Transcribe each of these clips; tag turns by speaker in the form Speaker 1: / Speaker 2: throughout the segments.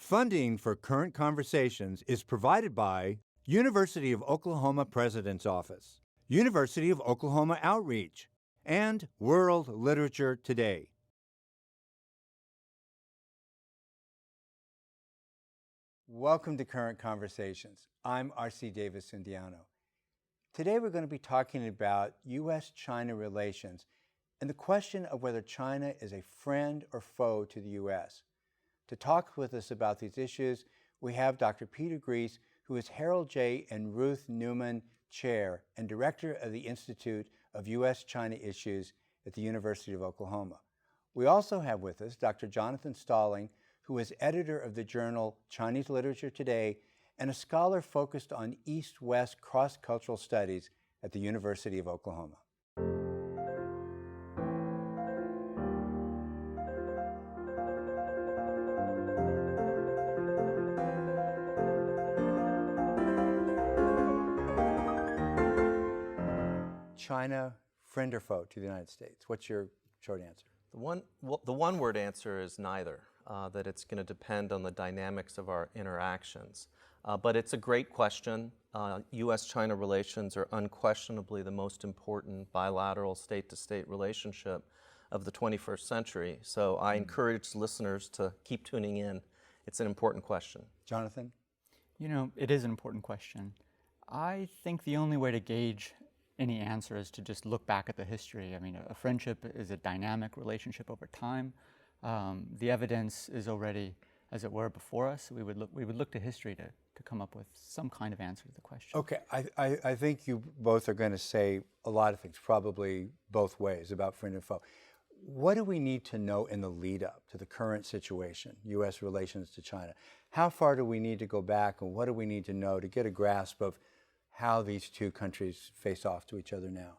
Speaker 1: Funding for Current Conversations is provided by University of Oklahoma President's Office, University of Oklahoma Outreach, and World Literature Today. Welcome to Current Conversations. I'm R.C. Davis Indiano. Today we're going to be talking about U.S.-China relations and the question of whether China is a friend or foe to the U.S. To talk with us about these issues, we have Dr. Peter Gries, who is Harold J. and Ruth Newman Chair and Director of the Institute of U.S.-China Issues at the University of Oklahoma. We also have with us Dr. Johnathon Stalling, who is editor of the journal Chinese Literature Today and a scholar focused on East-West cross-cultural studies at the University of Oklahoma. China, friend or foe to the United States? What's your short answer?
Speaker 2: The one-word answer is neither, that it's going to depend on the dynamics of our interactions. But it's a great question. U.S.-China relations are unquestionably the most important bilateral state-to-state relationship of the 21st century. So I encourage listeners to keep tuning in. It's an important question.
Speaker 1: Johnathon?
Speaker 3: You know, it is an important question. I think the only way to gauge any answer is to just look back at the history. I mean, a friendship is a dynamic relationship over time. The evidence is already, as it were, before us. We would look to history to come up with some kind of answer to the question.
Speaker 1: Okay, I think you both are going to say a lot of things, probably both ways, about friend and foe. What do we need to know in the lead up to the current situation, U.S. relations to China? How far do we need to go back, and what do we need to know to get a grasp of how these two countries face off to each other now?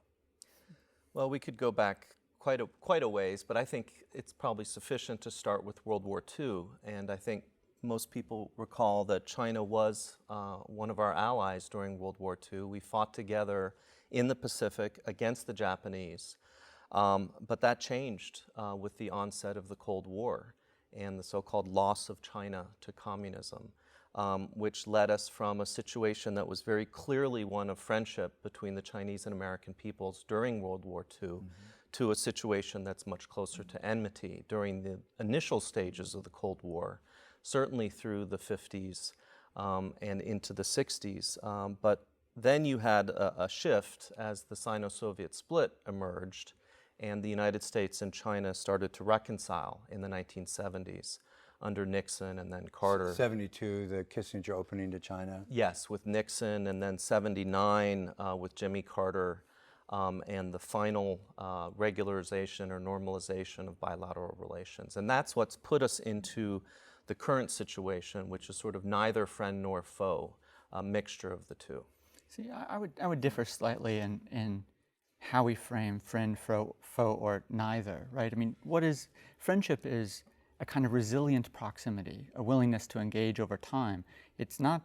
Speaker 2: Well, we could go back quite a ways, but I think it's probably sufficient to start with World War II. And I think most people recall that China was one of our allies during World War II. We fought together in the Pacific against the Japanese. But that changed with the onset of the Cold War and the so-called loss of China to communism. Which led us from a situation that was very clearly one of friendship between the Chinese and American peoples during World War II to a situation that's much closer to enmity during the initial stages of the Cold War, certainly through the 50s and into the 60s. But then you had a shift as the Sino-Soviet split emerged and the United States and China started to reconcile in the 1970s. Under Nixon and then Carter.
Speaker 1: 72, the Kissinger opening to China.
Speaker 2: Yes, with Nixon, and then 79 with Jimmy Carter, and the final regularization or normalization of bilateral relations. And that's what's put us into the current situation, which is sort of neither friend nor foe, a mixture of the two.
Speaker 3: See, I would differ slightly in how we frame friend, foe, or neither, right? I mean, friendship is a kind of resilient proximity, a willingness to engage over time. It's not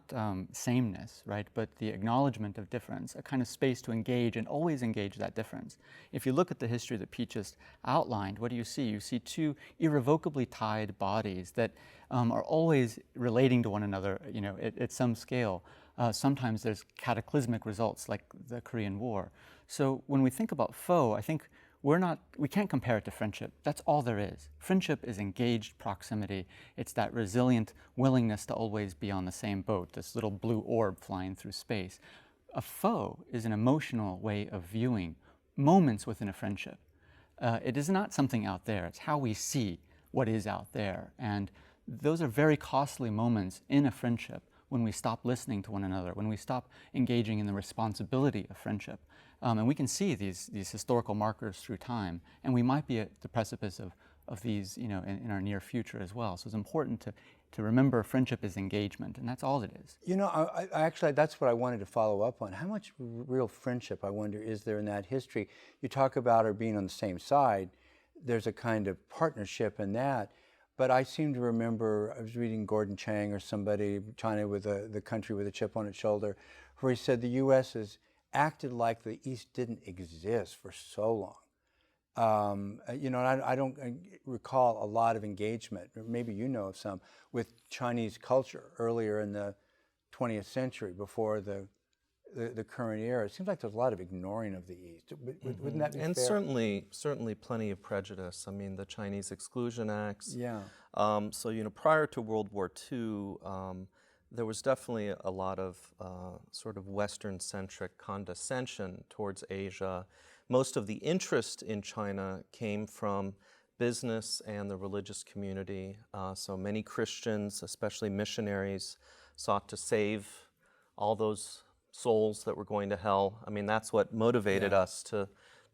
Speaker 3: sameness, right, but the acknowledgement of difference, a kind of space to engage and always engage that difference. If you look at the history that Pete just outlined, what do you see? You see two irrevocably tied bodies that are always relating to one another, you know, at some scale. Sometimes there's cataclysmic results like the Korean War. So when we think about foe, I think we can't compare it to friendship. That's all there is. Friendship is engaged proximity. It's that resilient willingness to always be on the same boat, this little blue orb flying through space. A foe is an emotional way of viewing moments within a friendship. It is not something out there. It's how we see what is out there. And those are very costly moments in a friendship when we stop listening to one another, when we stop engaging in the responsibility of friendship. And we can see these historical markers through time, and we might be at the precipice of these, you know, in our near future as well. So it's important to remember friendship is engagement, and that's all it is.
Speaker 1: You know, I actually, that's what I wanted to follow up on. How much real friendship, I wonder, is there in that history? You talk about her being on the same side. There's a kind of partnership in that. But I seem to remember, I was reading Gordon Chang or somebody, China with the country with a chip on its shoulder, where he said the U.S. has acted like the East didn't exist for so long. And I don't recall a lot of engagement, or maybe you know of some, with Chinese culture earlier in the 20th century before the current era. It seems like there's a lot of ignoring of the East. Wouldn't that be
Speaker 2: And
Speaker 1: fair?
Speaker 2: certainly plenty of prejudice. I mean, the Chinese Exclusion Acts.
Speaker 1: Yeah.
Speaker 2: So, prior to World War II, there was definitely a lot of sort of Western-centric condescension towards Asia. Most of the interest in China came from business and the religious community. So many Christians, especially missionaries, sought to save all those souls that were going to hell. I mean, that's what motivated us to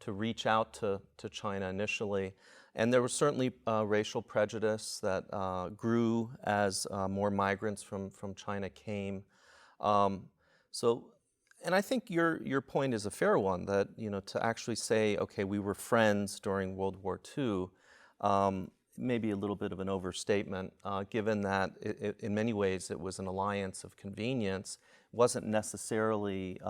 Speaker 2: reach out to China initially. And there was certainly racial prejudice that grew as more migrants from China came. And I think your point is a fair one, that to actually say, okay, we were friends during World War II, maybe a little bit of an overstatement, given that in many ways it was an alliance of convenience. It wasn't necessarily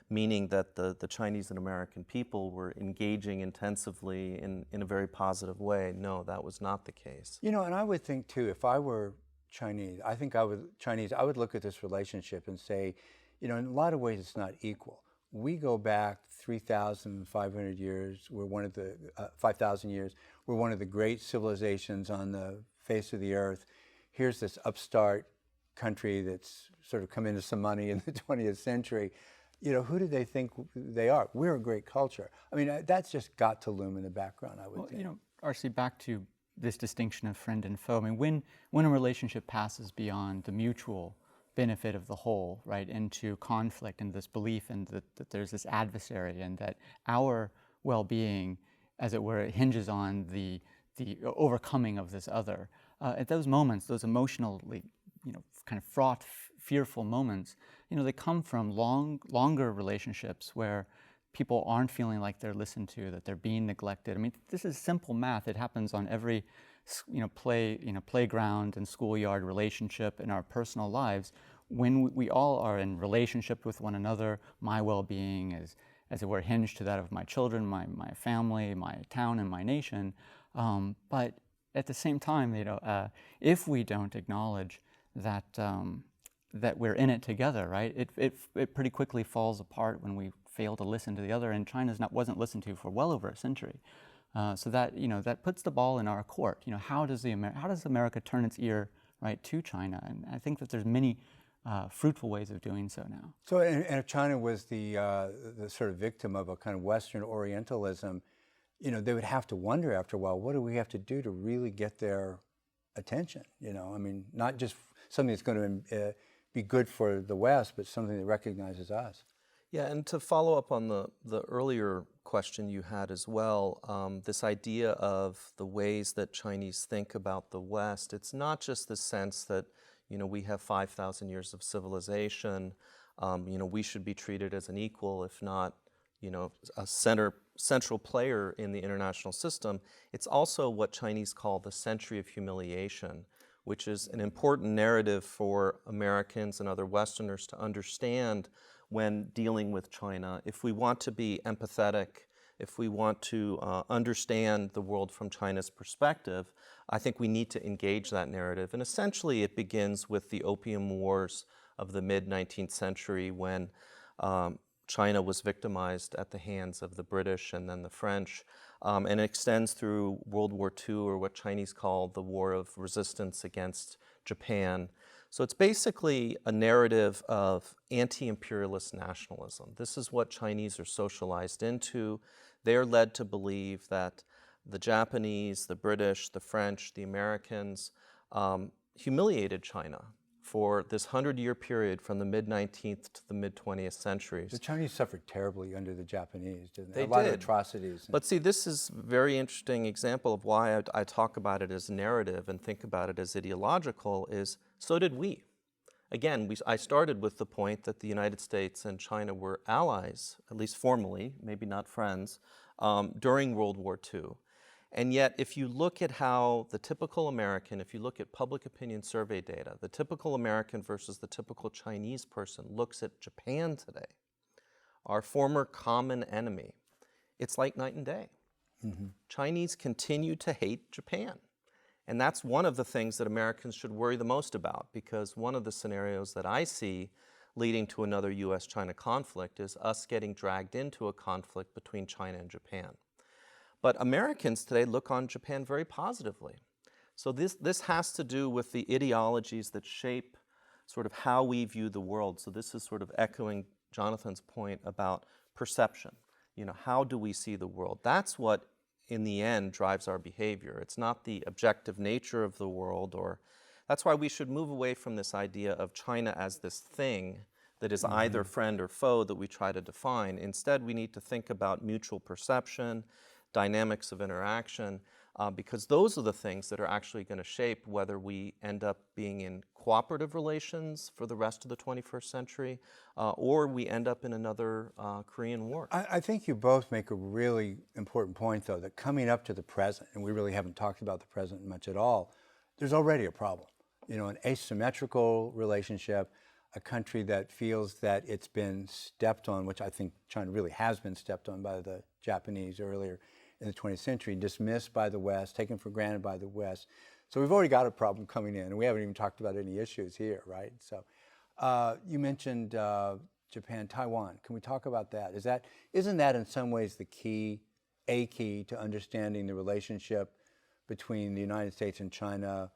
Speaker 2: meaning that the Chinese and American people were engaging intensively in a very positive way. No, that was not the case.
Speaker 1: And I would think too, if I were Chinese, I would look at this relationship and say, in a lot of ways it's not equal. We go back 3,500 years, we're one of the, 5,000 years, we're one of the great civilizations on the face of the earth. Here's this upstart country that's sort of come into some money in the 20th century. Who do they think they are? We're a great culture. I mean, that's just got to loom in the background, I would think.
Speaker 3: R.C., back to this distinction of friend and foe. I mean, when a relationship passes beyond the mutual benefit of the whole, right, into conflict and this belief and that there's this adversary and that our well-being, as it were, hinges on the overcoming of this other. At those moments, those emotionally, kind of fraught, fearful moments, they come from longer relationships where people aren't feeling like they're listened to, that they're being neglected. I mean, this is simple math. It happens on every, playground and schoolyard relationship in our personal lives. When we all are in relationship with one another, my well-being is, as it were, hinged to that of my children, my family, my town, and my nation. But at the same time, if we don't acknowledge that that we're in it together, right? It pretty quickly falls apart when we fail to listen to the other. And China's wasn't listened to for well over a century. So that that puts the ball in our court. How does America turn its ear, right, to China? And I think that there's many fruitful ways of doing so now.
Speaker 1: So, and if China was the sort of victim of a kind of Western Orientalism, they would have to wonder after a while, what do we have to do to really get their attention? I mean, not just something that's going to be good for the West, but something that recognizes us.
Speaker 2: Yeah, and to follow up on the earlier question you had as well, this idea of the ways that Chinese think about the West, it's not just the sense that, we have 5,000 years of civilization, we should be treated as an equal, if not, a central player in the international system. It's also what Chinese call the century of humiliation, which is an important narrative for Americans and other Westerners to understand when dealing with China. If we want to be empathetic, if we want to understand the world from China's perspective, I think we need to engage that narrative. And essentially it begins with the Opium Wars of the mid-19th century when China was victimized at the hands of the British and then the French. And it extends through World War II, or what Chinese call the War of Resistance against Japan. So it's basically a narrative of anti-imperialist nationalism. This is what Chinese are socialized into. They are led to believe that the Japanese, the British, the French, the Americans humiliated China for this 100-year period from the mid-19th to the mid-20th centuries.
Speaker 1: The Chinese suffered terribly under the Japanese, didn't they?
Speaker 2: They
Speaker 1: a lot
Speaker 2: did.
Speaker 1: of atrocities.
Speaker 2: But see, this is a very interesting example of why I talk about it as narrative and think about it as ideological, is so did we. Again, I started with the point that the United States and China were allies, at least formally, maybe not friends, during World War II. And yet, if you look at how the typical American, if you look at public opinion survey data, the typical American versus the typical Chinese person looks at Japan today, our former common enemy, it's like night and day. Chinese continue to hate Japan. And that's one of the things that Americans should worry the most about, because one of the scenarios that I see leading to another US-China conflict is us getting dragged into a conflict between China and Japan. But Americans today look on Japan very positively. So this has to do with the ideologies that shape sort of how we view the world. So this is sort of echoing Johnathon's point about perception. How do we see the world? That's what, in the end, drives our behavior. It's not the objective nature of the world, or that's why we should move away from this idea of China as this thing that is either friend or foe that we try to define. Instead, we need to think about mutual perception, dynamics of interaction, because those are the things that are actually going to shape whether we end up being in cooperative relations for the rest of the 21st century, or we end up in another Korean War.
Speaker 1: I think you both make a really important point, though, that coming up to the present, and we really haven't talked about the present much at all, there's already a problem. An asymmetrical relationship, a country that feels that it's been stepped on, which I think China really has been stepped on by the Japanese earlier in the 20th century, dismissed by the West, taken for granted by the West. So we've already got a problem coming in, and we haven't even talked about any issues here, right? So you mentioned Japan, Taiwan. Can we talk about that? Isn't that in some ways the key to understanding the relationship between the United States and China?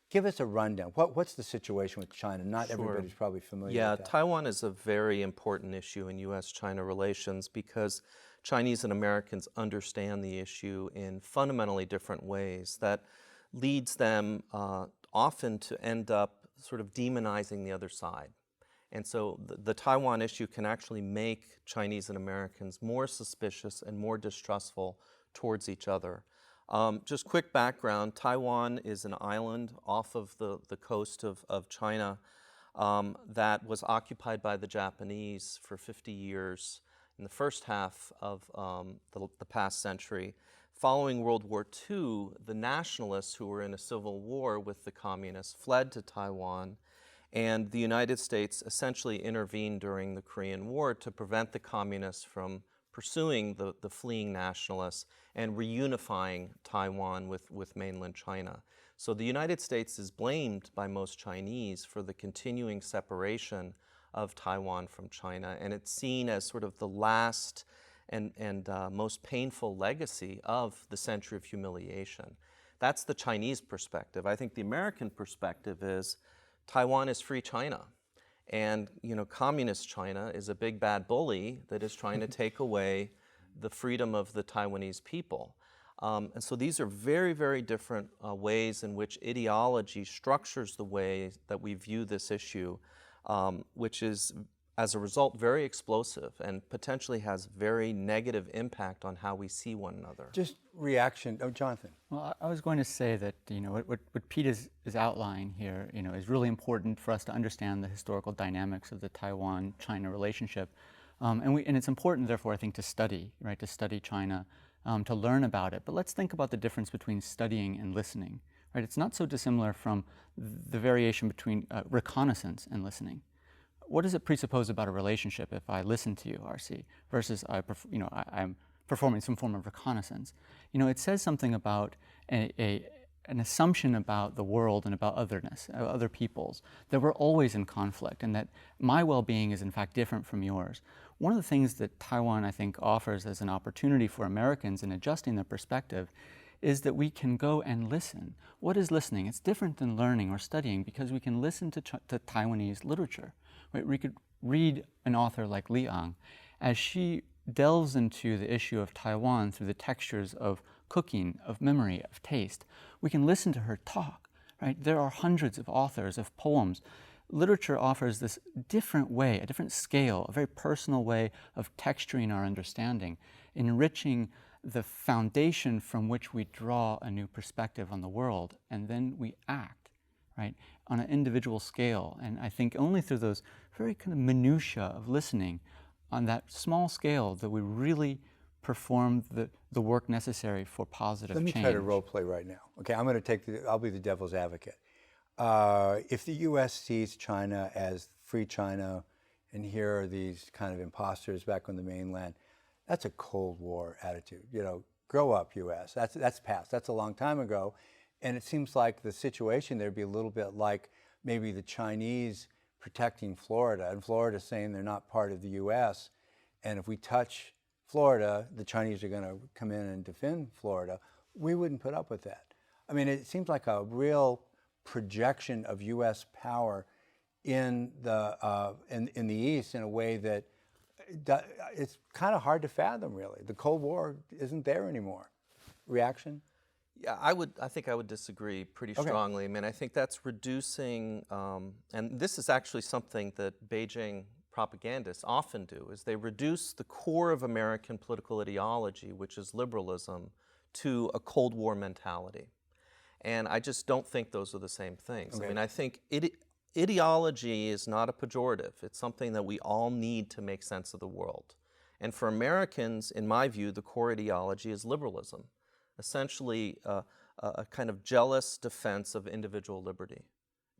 Speaker 1: Give us a rundown. What's the situation with China? Not everybody's probably familiar with that.
Speaker 2: Taiwan is a very important issue in U.S.-China relations because Chinese and Americans understand the issue in fundamentally different ways that leads them often to end up sort of demonizing the other side. And so the Taiwan issue can actually make Chinese and Americans more suspicious and more distrustful towards each other. Just quick background, Taiwan is an island off of the coast of China that was occupied by the Japanese for 50 years in the first half of the past century. Following World War II, the nationalists who were in a civil war with the communists fled to Taiwan, and the United States essentially intervened during the Korean War to prevent the communists from pursuing the fleeing nationalists and reunifying Taiwan with mainland China. So the United States is blamed by most Chinese for the continuing separation of Taiwan from China, and it's seen as sort of the last and most painful legacy of the century of humiliation. That's the Chinese perspective. I think the American perspective is Taiwan is free China. And communist China is a big bad bully that is trying to take away the freedom of the Taiwanese people. And so these are very, very different ways in which ideology structures the way that we view this issue, which is, as a result, very explosive and potentially has very negative impact on how we see one another.
Speaker 1: Just reaction. Oh, Jonathan.
Speaker 3: Well, I was going to say that what Pete is outlining here is really important for us to understand the historical dynamics of the Taiwan-China relationship, and it's important, therefore, I think, to study China, to learn about it. But let's think about the difference between studying and listening. Right? It's not so dissimilar from the variation between reconnaissance and listening. What does it presuppose about a relationship if I listen to you, RC, versus I'm performing some form of reconnaissance? It says something about an assumption about the world and about otherness, other peoples, that we're always in conflict and that my well-being is in fact different from yours. One of the things that Taiwan, I think, offers as an opportunity for Americans in adjusting their perspective is that we can go and listen. What is listening? It's different than learning or studying because we can listen to Taiwanese literature. Right? We could read an author like Li Ang as she delves into the issue of Taiwan through the textures of cooking, of memory, of taste. We can listen to her talk. Right? There are hundreds of authors of poems. Literature offers this different way, a different scale, a very personal way of texturing our understanding, enriching the foundation from which we draw a new perspective on the world, and then we act, right, on an individual scale. And I think only through those very kind of minutiae of listening on that small scale that we really perform the work necessary for positive change.
Speaker 1: Let me try to role play right now. Okay, I'll be the devil's advocate. If the U.S. sees China as free China, and here are these kind of imposters back on the mainland, That's a Cold War attitude. You know, grow up, U.S. That's past. That's a long time ago. And it seems like the situation there would be a little bit like maybe the Chinese protecting Florida, and Florida saying they're not part of the U.S. And if we touch Florida, the Chinese are going to come in and defend Florida. We wouldn't put up with that. I mean, it seems like a real projection of U.S. power in the East in a way that it's kind of hard to fathom, really. The Cold War isn't there anymore. Reaction?
Speaker 2: Yeah, I think I would disagree pretty strongly. I mean, I think that's reducing, and this is actually something that Beijing propagandists often do, is they reduce the core of American political ideology, which is liberalism, to a Cold War mentality. And I just don't think those are the same things. I mean, I think ideology is not a pejorative. It's something that we all need to make sense of the world. And for Americans, in my view, the core ideology is liberalism, essentially a kind of jealous defense of individual liberty.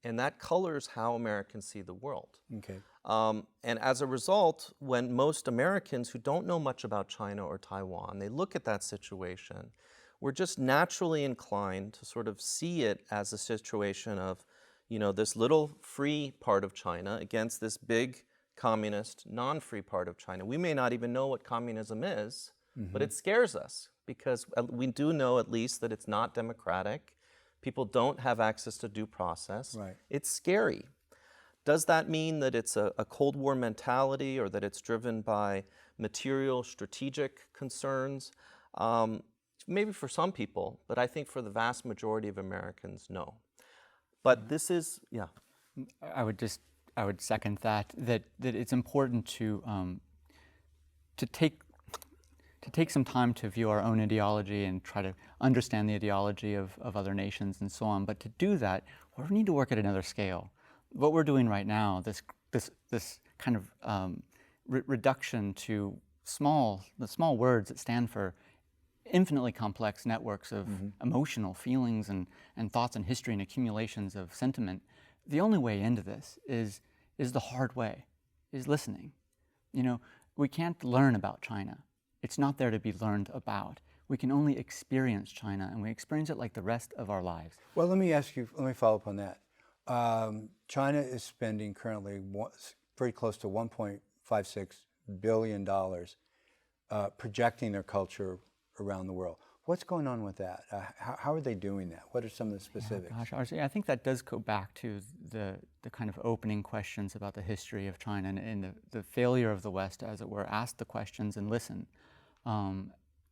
Speaker 2: And that colors how Americans see the world.
Speaker 1: Okay.
Speaker 2: And as a result, when most Americans who don't know much about China or Taiwan, they look at that situation, we're just naturally inclined to sort of see it as a situation of, you know, this little free part of China against this big communist, non-free part of China. We may not even know what communism is, but it scares us because we do know at least that it's not democratic. People don't have access to due process.
Speaker 1: Right.
Speaker 2: It's scary. Does that mean that it's a Cold War mentality or that it's driven by material, strategic concerns? Maybe for some people, but I think for the vast majority of Americans, no. But this is, yeah.
Speaker 3: I would second that it's important to take some time to view our own ideology and try to understand the ideology of other nations and so on. But to do that, we need to work at another scale. What we're doing right now, this kind of reduction to the small words that stand for infinitely complex networks of emotional feelings and thoughts and history and accumulations of sentiment. The only way into this is the hard way, is listening. You know, we can't learn about China. It's not there to be learned about. We can only experience China, and we experience it like the rest of our lives.
Speaker 1: Well, let me follow up on that. China is spending currently pretty close to $1.56 billion projecting their culture around the world. What's going on with that? How are they doing that? What are some of the specifics?
Speaker 3: Yeah, gosh, I think that does go back to the kind of opening questions about the history of China and the failure of the West, as it were, ask the questions and listen.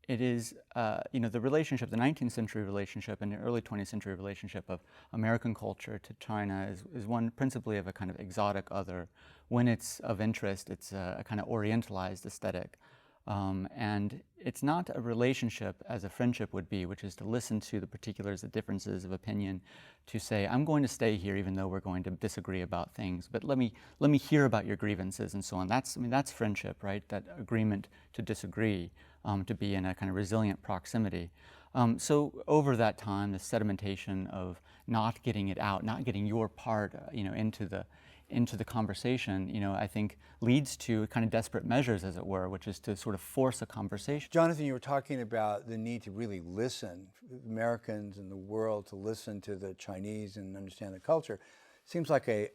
Speaker 3: It is, the relationship, the 19th century relationship and the early 20th century relationship of American culture to China is one principally of a kind of exotic other. When it's of interest, it's a kind of orientalized aesthetic. And it's not a relationship as a friendship would be, which is to listen to the particulars, the differences of opinion, to say, I'm going to stay here even though we're going to disagree about things, but let me hear about your grievances and so on. That's friendship, right? That agreement to disagree, to be in a kind of resilient proximity. So over that time, the sedimentation of not getting it out, not getting your part, into the conversation, I think leads to kind of desperate measures, as it were, which is to sort of force a conversation.
Speaker 1: Johnathon, you were talking about the need to really listen, Americans and the world to listen to the Chinese and understand the culture. Seems like a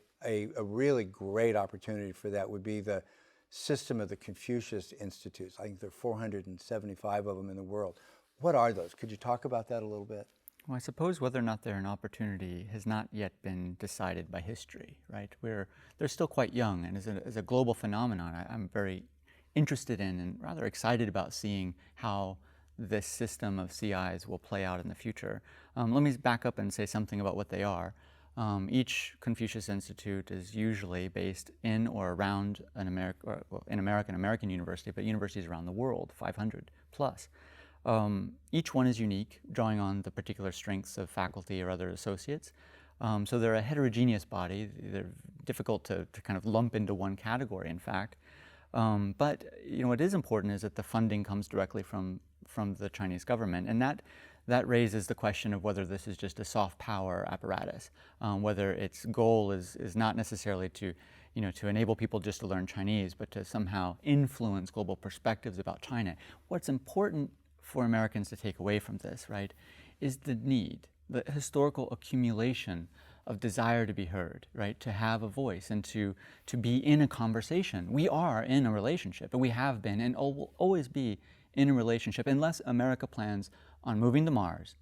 Speaker 1: really great opportunity for that would be the system of the Confucius Institutes. I think there are 475 of them in the world. What are those? Could you talk about that a little bit?
Speaker 3: Well, I suppose whether or not they're an opportunity has not yet been decided by history, right? They're still quite young, and as a global phenomenon, I'm very interested in and rather excited about seeing how this system of CIs will play out in the future. Let me back up and say something about what they are. Each Confucius Institute is usually based in or around an American university, but universities around the world, 500 plus. Each one is unique, drawing on the particular strengths of faculty or other associates. So they're a heterogeneous body. They're difficult to kind of lump into one category, in fact. But what is important is that the funding comes directly from the Chinese government, and that raises the question of whether this is just a soft power apparatus, whether its goal is not necessarily to, to enable people just to learn Chinese, but to somehow influence global perspectives about China. What's important for Americans to take away from this, right, is the need, the historical accumulation of desire to be heard, right, to have a voice and to be in a conversation. We are in a relationship, and we have been and will always be in a relationship. Unless America plans on moving to Mars,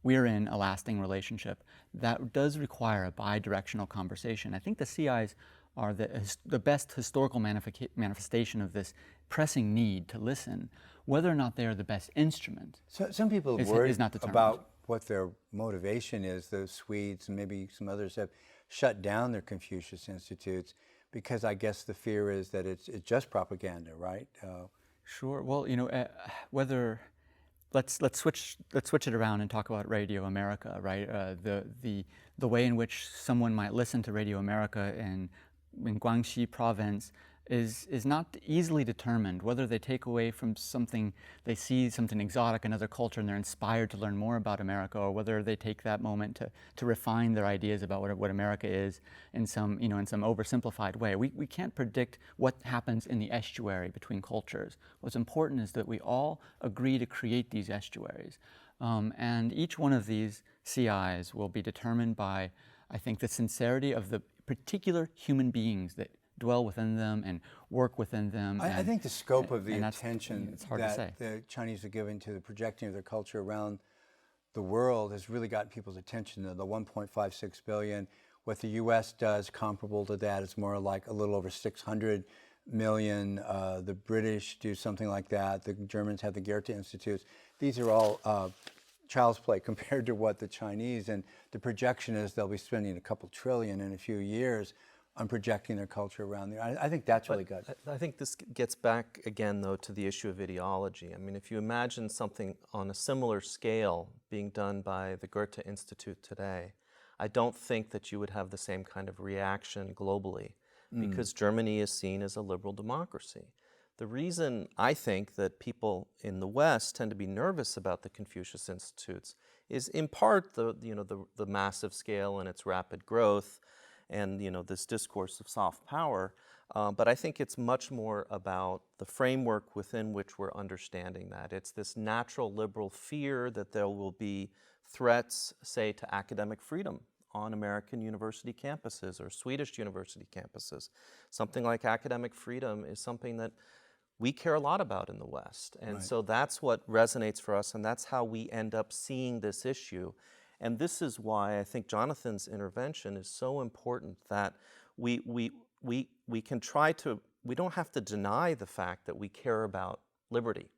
Speaker 3: we are in a lasting relationship that does require a bi-directional conversation. I think the CIs are the best historical manifestation of this pressing need to listen. Whether or not they are the best instrument,
Speaker 1: So some people
Speaker 3: is
Speaker 1: are worried
Speaker 3: not determined.
Speaker 1: about what their motivation is. The Swedes and maybe some others have shut down their Confucius Institutes because I guess the fear is that it's just propaganda, right?
Speaker 3: Sure. Well, whether let's switch it around and talk about Radio America, right? The way in which someone might listen to Radio America in Guangxi province is not easily determined. Whether they take away from something, they see something exotic, another culture, and they're inspired to learn more about America, or whether they take that moment to refine their ideas about what America is in some oversimplified way. We can't predict what happens in the estuary between cultures. What's important is that we all agree to create these estuaries. And each one of these CIs will be determined by, I think, the sincerity of the particular human beings that dwell within them and work within them.
Speaker 1: I think the scope of the
Speaker 3: that's,
Speaker 1: attention
Speaker 3: it's hard to say.
Speaker 1: that the Chinese are giving to the projecting of their culture around the world has really gotten people's attention. The 1.56 billion, what the U.S. does comparable to that is more like a little over 600 million. The British do something like that. The Germans have the Goethe Institutes. These are all child's play compared to what the Chinese, and the projection is they'll be spending a couple trillion in a few years on projecting their culture around there. I think that's really good.
Speaker 2: I think this gets back again, though, to the issue of ideology. I mean, if you imagine something on a similar scale being done by the Goethe Institute today, I don't think that you would have the same kind of reaction globally, because Germany is seen as a liberal democracy. The reason I think that people in the West tend to be nervous about the Confucius Institutes is in part the massive scale and its rapid growth, and this discourse of soft power, but I think it's much more about the framework within which we're understanding that. It's this natural liberal fear that there will be threats, say, to academic freedom on American university campuses or Swedish university campuses. Something like academic freedom is something that we care a lot about in the West, and so that's what resonates for us, and that's how we end up seeing this issue. And this is why I think Johnathon's intervention is so important, that we can try to, we don't have to deny the fact that we care about liberty.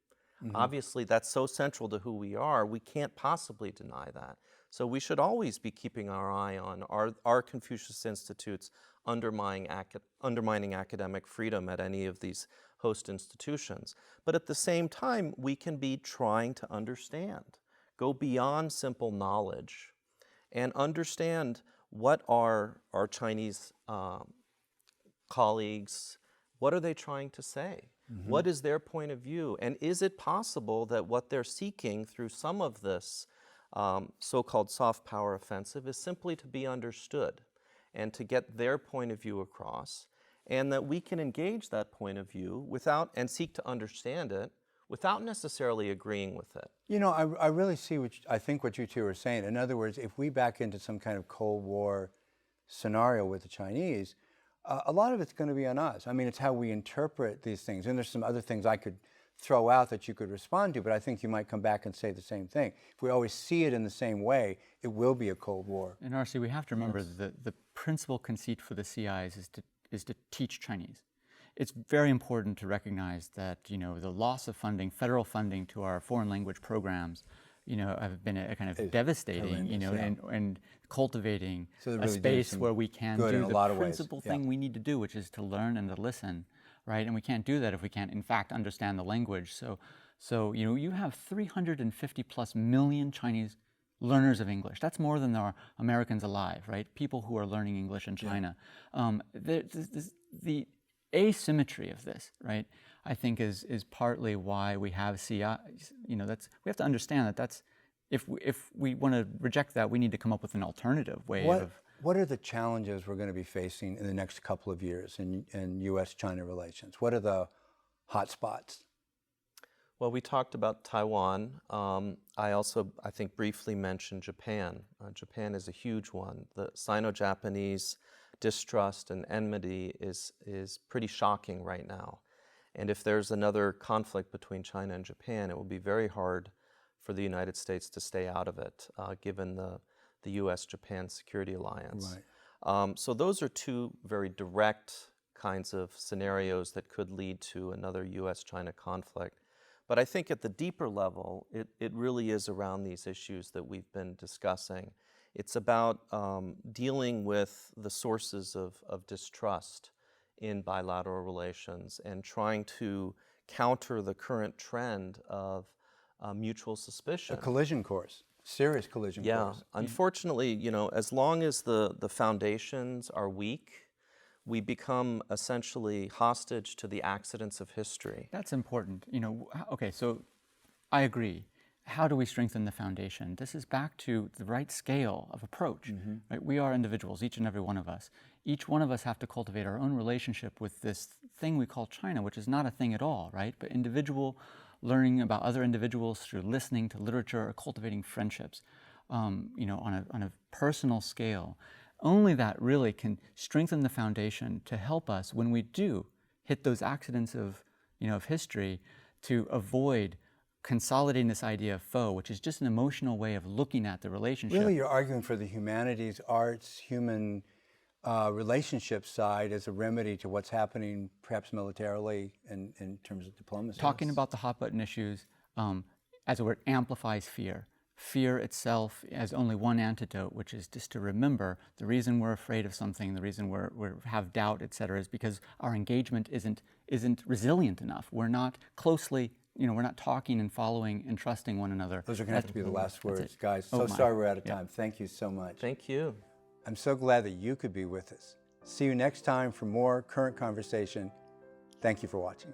Speaker 2: Obviously, that's so central to who we are, we can't possibly deny that. So we should always be keeping our eye on our Confucius Institutes undermining academic freedom at any of these host institutions. But at the same time, we can be trying to understand. Go beyond simple knowledge and understand what are our Chinese colleagues, what are they trying to say? What is their point of view? And is it possible that what they're seeking through some of this so-called soft power offensive is simply to be understood and to get their point of view across, and that we can engage that point of view and seek to understand it without necessarily agreeing with it?
Speaker 1: I really see I think what you two are saying. In other words, if we back into some kind of Cold War scenario with the Chinese, a lot of it's going to be on us. I mean, it's how we interpret these things. And there's some other things I could throw out that you could respond to, but I think you might come back and say the same thing. If we always see it in the same way, it will be a Cold War.
Speaker 3: And RC, we have to remember the principal conceit for the CIs is to teach Chinese. It's very important to recognize that the loss of funding, federal funding to our foreign language programs, have been a kind of devastating, and cultivating a space where we can do the principal thing we need to do, which is to learn and to listen, right? And we can't do that if we can't, in fact, understand the language. So you have 350 plus million Chinese learners of English. That's more than there are Americans alive, right? People who are learning English in China. The asymmetry of this, right, I think is partly why we have CIs. We have to understand that if we want to reject that, we need to come up with an alternative way of.
Speaker 1: What are the challenges we're going to be facing in the next couple of years in U.S.-China relations? What are the hot spots?
Speaker 2: Well, we talked about Taiwan. I also, I think, briefly mentioned Japan. Japan is a huge one. The Sino-Japanese distrust and enmity is pretty shocking right now. And if there's another conflict between China and Japan, it will be very hard for the United States to stay out of it, given the U.S.-Japan security alliance.
Speaker 1: Right.
Speaker 2: So those are two very direct kinds of scenarios that could lead to another U.S.-China conflict. But I think at the deeper level, it really is around these issues that we've been discussing. It's about dealing with the sources of distrust in bilateral relations and trying to counter the current trend of mutual suspicion.
Speaker 1: A collision course, serious collision course.
Speaker 2: Yeah, unfortunately, you know, as long as the foundations are weak, we become essentially hostage to the accidents of history.
Speaker 3: That's important. You know, okay, so I agree. How do we strengthen the foundation? This is back to the right scale of approach. Right? We are individuals, each and every one of us. Each one of us have to cultivate our own relationship with this thing we call China, which is not a thing at all, right? But individual learning about other individuals through listening to literature or cultivating friendships, you know, on a personal scale. Only that really can strengthen the foundation to help us when we do hit those accidents of, you know, of history, to avoid consolidating this idea of foe, which is just an emotional way of looking at the relationship.
Speaker 1: Really, you're arguing for the humanities, arts, human relationship side as a remedy to what's happening, perhaps militarily, in terms of diplomacy.
Speaker 3: Talking about the hot button issues, as it were, amplifies fear. Fear itself has only one antidote, which is just to remember the reason we're afraid of something, the reason we have doubt, et cetera, is because our engagement isn't resilient enough. We're not closely, you know, we're not talking and following and trusting one another.
Speaker 1: Those are going to have to be the last words, guys.
Speaker 3: Oh,
Speaker 1: Sorry we're out of time. Thank you so much.
Speaker 2: Thank you.
Speaker 1: I'm so glad that you could be with us. See you next time for more Current Conversation. Thank you for watching.